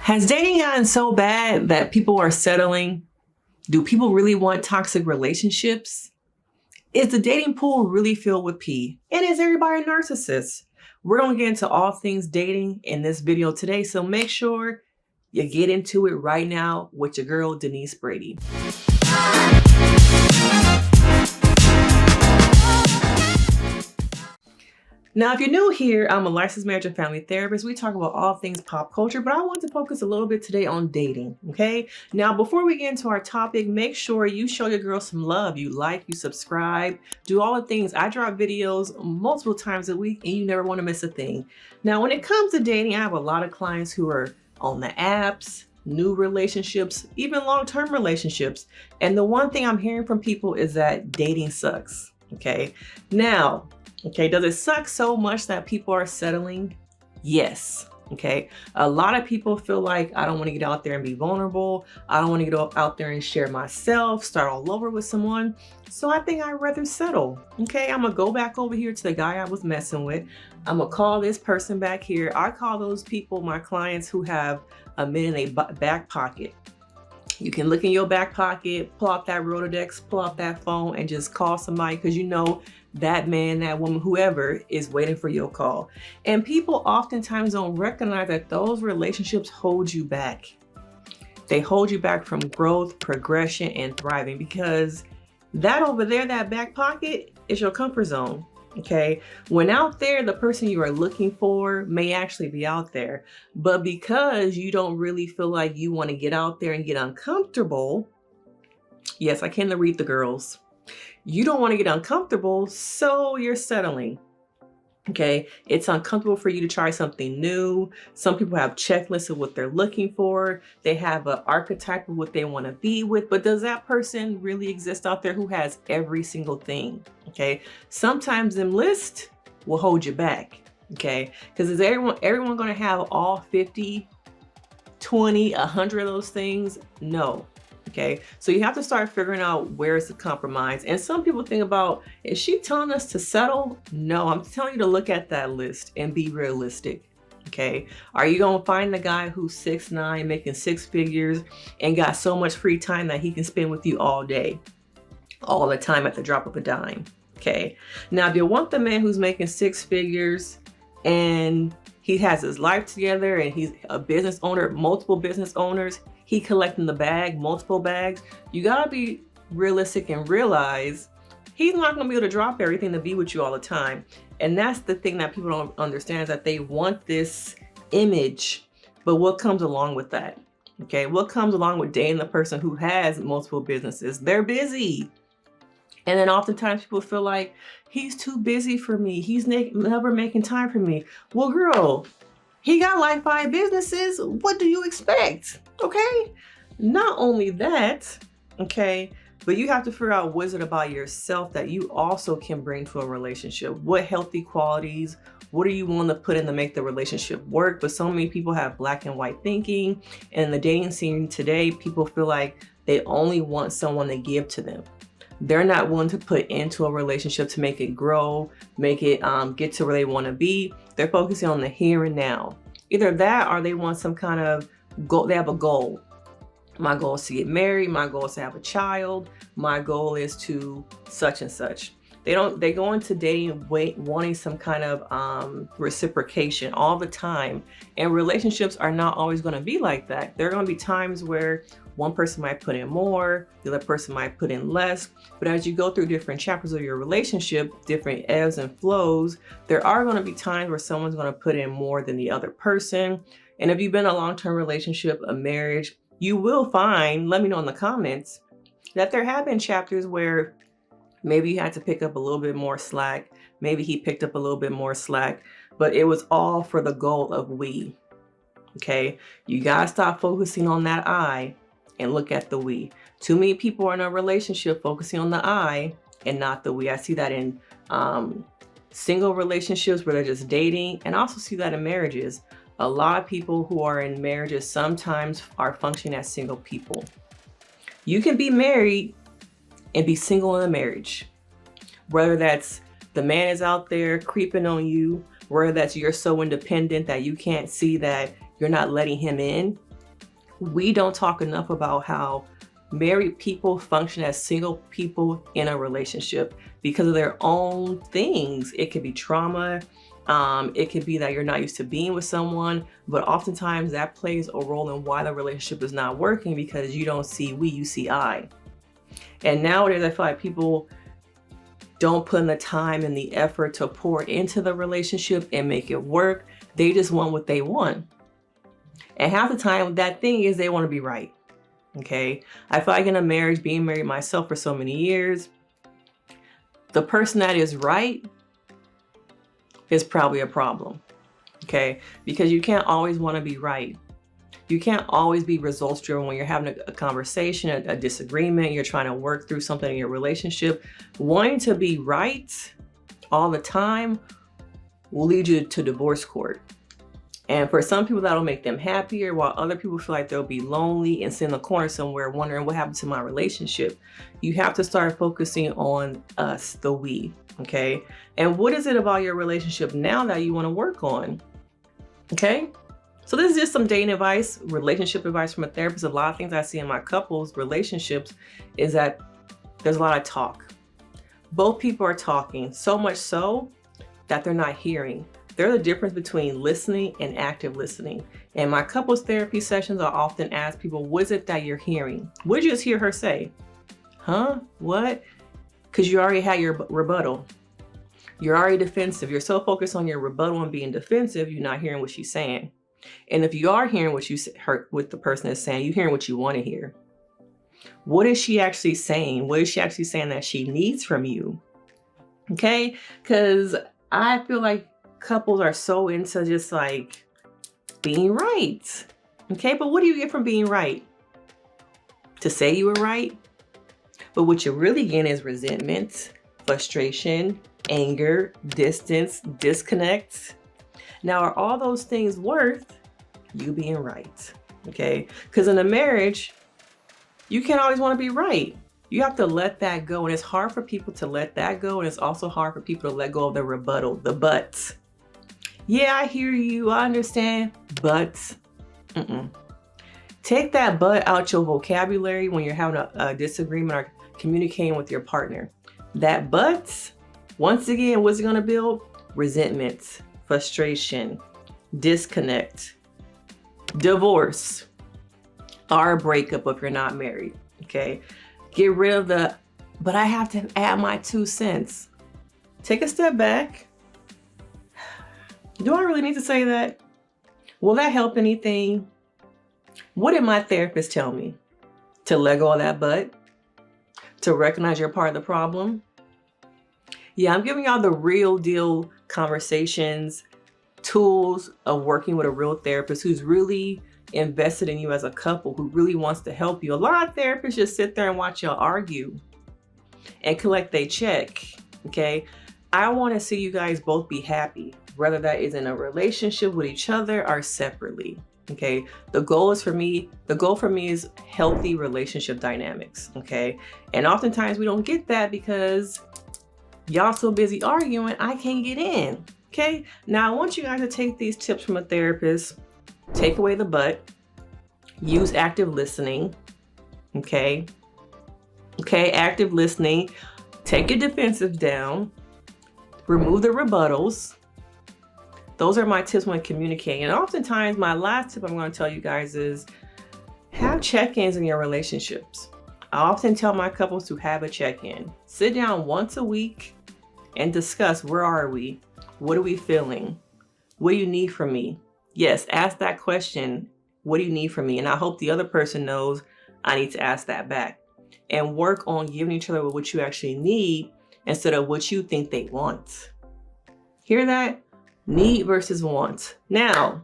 Has dating gotten so bad that people are settling? Do people really want toxic relationships? Is the dating pool really filled with pee? And is everybody a narcissist? We're going to get into all things dating in this video today, so make sure you get into it right now with your girl, Denise Brady. Now, if you're new here, I'm a licensed marriage and family therapist. We talk about all things pop culture, but I want to focus a little bit today on dating, okay? Now, before we get into our topic, make sure you show your girl some love. You like, you subscribe, do all the things. I drop videos multiple times a week and you never want to miss a thing. Now, when it comes to dating, I have a lot of clients who are on the apps, new relationships, even long-term relationships. And the one thing I'm hearing from people is that dating sucks, okay? Now, okay, does it suck so much that people are settling? Yes. Okay. A lot of people feel like I don't want to get out there and be vulnerable. I don't want to get out there and share myself, start all over with someone. So I think I'd rather settle. Okay. I'm going to go back over here to the guy I was messing with. I'm going to call this person back here. I call those people my clients who have a minute in a back pocket. You can look in your back pocket, pull out that Rolodex, pull out that phone and just call somebody because you know that man, that woman, whoever is waiting for your call. And people oftentimes don't recognize that those relationships hold you back. They hold you back from growth, progression, and thriving because that over there, that back pocket is your comfort zone. Okay, when out there, the person you are looking for may actually be out there, but because you don't really feel like you want to get out there and get uncomfortable, yes, I can read the girls. You don't want to get uncomfortable, so you're settling. Okay, it's uncomfortable for you to try something new. Some people have checklists of what they're looking for. They have an archetype of what they want to be with, but does that person really exist out there who has every single thing? Okay, sometimes them lists will hold you back. Okay, because is everyone going to have all 50, 20, 100 of those things? No. Okay, so you have to start figuring out where's the compromise. And some people think about, is she telling us to settle? No, I'm telling you to look at that list and be realistic. Okay, are you gonna find the guy who's 6'9", making 6 figures and got so much free time that he can spend with you all day, all the time at the drop of a dime? Okay, now if you want the man who's making 6 figures and he has his life together and he's a business owner, multiple business owners, he collecting the bag, multiple bags, you gotta be realistic and realize he's not gonna be able to drop everything to be with you all the time. And that's the thing that people don't understand, is that they want this image, but what comes along with that? Okay, what comes along with dating the person who has multiple businesses? They're busy. And then oftentimes people feel like he's too busy for me. He's never making time for me. Well, girl, he got like 5 businesses. What do you expect? Okay. Not only that, okay, but you have to figure out what is it about yourself that you also can bring to a relationship. What healthy qualities, what are you willing to put in to make the relationship work? But so many people have black and white thinking. And in the dating scene today, people feel like they only want someone to give to them. They're not willing to put into a relationship to make it grow, make it get to where they want to be. They're focusing on the here and now. Either that or they want some kind of goal. They have a goal. My goal is to get married. My goal is to have a child. My goal is to such and such. They go into dating wanting some kind of reciprocation all the time. And relationships are not always going to be like that. There are going to be times where one person might put in more, the other person might put in less. But as you go through different chapters of your relationship, different ebbs and flows, there are going to be times where someone's going to put in more than the other person. And if you've been in a long-term relationship, a marriage, you will find, let me know in the comments, that there have been chapters where maybe you had to pick up a little bit more slack. Maybe he picked up a little bit more slack, but it was all for the goal of we. Okay, you gotta stop focusing on that I and look at the we. Too many people are in a relationship focusing on the I and not the we. I see that in single relationships where they're just dating, and I also see that in marriages. A lot of people who are in marriages sometimes are functioning as single people. You can be married and be single in a marriage. Whether that's the man is out there creeping on you, whether that's you're so independent that you can't see that you're not letting him in, We don't talk enough about how married people function as single people in a relationship because of their own things. It could be trauma. It could be that you're not used to being with someone, but oftentimes that plays a role in why the relationship is not working, because you don't see we, you see I. And nowadays I feel like people don't put in the time and the effort to pour into the relationship and make it work. They just want what they want. And half the time that thing is they want to be right. Okay. I feel like in a marriage, being married myself for so many years, the person that is right is probably a problem. Okay. Because you can't always want to be right. You can't always be results driven when you're having a conversation, a disagreement, you're trying to work through something in your relationship. Wanting to be right all the time will lead you to divorce court. And for some people, that'll make them happier, while other people feel like they'll be lonely and sit in the corner somewhere wondering what happened to my relationship. You have to start focusing on us, the we, okay? And what is it about your relationship now that you want to work on, okay? So this is just some dating advice, relationship advice from a therapist. A lot of things I see in my couples relationships is that there's a lot of talk. Both people are talking, so much so that they're not hearing. There's a difference between listening and active listening. In my couples therapy sessions, I often ask people, what is it that you're hearing? What did you just hear her say? Huh? What? Because you already had your rebuttal. You're already defensive. You're so focused on your rebuttal and being defensive, you're not hearing what she's saying. And if you are hearing what what the person is saying, you're hearing what you want to hear. What is she actually saying? What is she actually saying that she needs from you? Okay? Because I feel like couples are so into just like being right. Okay, but what do you get from being right? To say you were right? But what you're really getting is resentment, frustration, anger, distance, disconnect. Now, are all those things worth you being right? Okay, because in a marriage, you can't always want to be right. You have to let that go. And it's hard for people to let that go. And it's also hard for people to let go of the rebuttal, the but. Yeah, I hear you. I understand. But take that but out your vocabulary when you're having a disagreement or communicating with your partner. That but, once again, what's it going to build? Resentment, frustration, disconnect, divorce, or a breakup if you're not married. Okay. Get rid of the, but I have to add my 2 cents. Take a step back. Do I really need to say that? Will that help anything? What did my therapist tell me? To let go of that but? To recognize you're part of the problem? Yeah, I'm giving y'all the real deal conversations, tools of working with a real therapist who's really invested in you as a couple, who really wants to help you. A lot of therapists just sit there and watch y'all argue and collect their check, okay? I want to see you guys both be happy, whether that is in a relationship with each other or separately, okay? The goal for me is healthy relationship dynamics, okay? And oftentimes we don't get that because y'all so busy arguing, I can't get in, okay? Now I want you guys to take these tips from a therapist, take away the but, use active listening, okay? Okay, active listening, take your defensive down, remove the rebuttals. Those are my tips when communicating. And oftentimes my last tip I'm going to tell you guys is have check-ins in your relationships. I often tell my couples to have a check-in. Sit down once a week and discuss, where are we? What are we feeling? What do you need from me? Yes, ask that question. What do you need from me? And I hope the other person knows I need to ask that back. And work on giving each other what you actually need instead of what you think they want. Hear that? Need versus want. Now,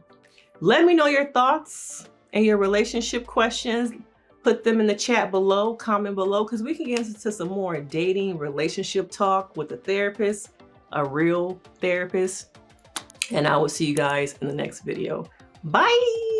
let me know your thoughts and your relationship questions. Put them in the chat below, comment below, because we can get into some more dating, relationship talk with a therapist, a real therapist. And I will see you guys in the next video. Bye.